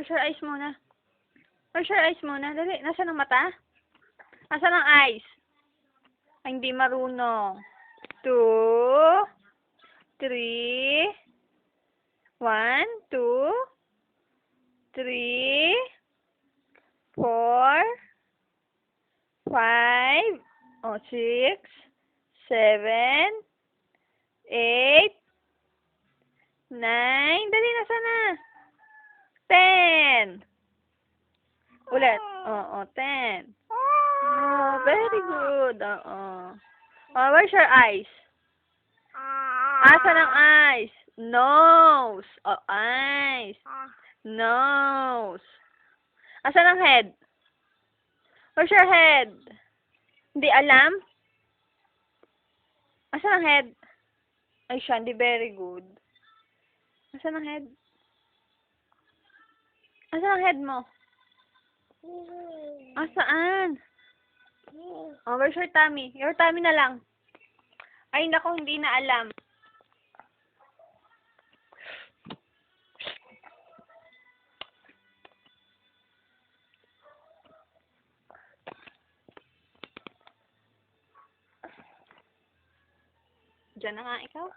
Where's your eyes muna? Where's your eyes muna? Dali, nasaan ang mata? Nasaan ang eyes? Ay, hindi marunong. 2, 3, 1, 2, 3, 4, 5, 6, 7, 8, 9, dali, nasaan na? 10. Ulit. Oo, 10. Oh, very good. Oo. Oh, where's your eyes? Asan ang eyes? Nose. Oh, eyes. Nose. Asan ang head? Where's your head? Hindi alam? Asan ang head? Ay, siya, hindi very good. Asan ang head? Asan ang head mo? Asaan? Oh, where's your tummy? Your tummy na lang. Ay, nako, hindi na alam. Diyan na nga ikaw.